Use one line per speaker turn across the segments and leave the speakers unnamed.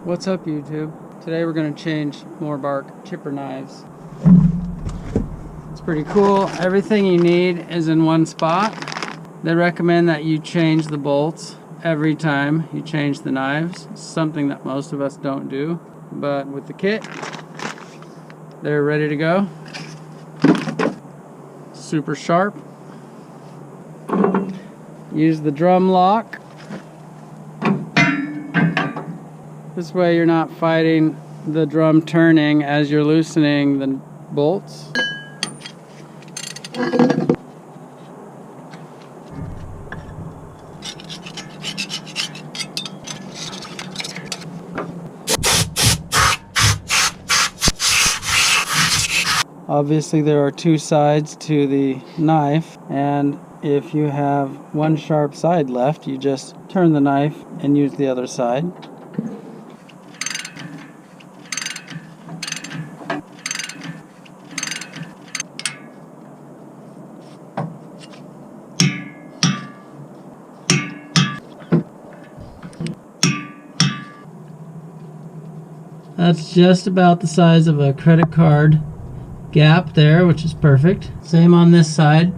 What's up, YouTube? Today we're going to change Morbark chipper knives. It's pretty cool. Everything you need is in one spot. They recommend that you change the bolts every time you change the knives. It's something that most of us don't do, but with the kit, they're ready to go. Super sharp. Use the drum lock. This way you're not fighting the drum turning as you're loosening the bolts. Obviously there are two sides to the knife, and if you have one sharp side left, you just turn the knife and use the other side. That's just about the size of a credit card gap there, which is perfect. Same on this side.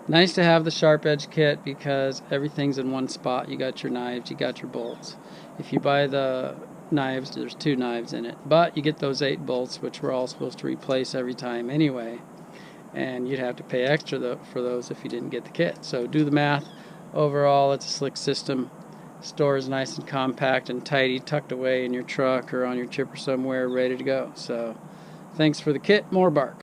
Nice to have the SharpEdge kit because everything's in one spot. You got your knives, you got your bolts. If you buy the knives, there's 2 knives in it, but you get those 8 bolts, which we're all supposed to replace every time anyway, and you'd have to pay extra for those if you didn't get the kit. So do the math. Overall, it's a slick system. Store is nice and compact and tidy, tucked away in your truck or on your chipper somewhere, ready to go. So thanks for the kit, Morbark.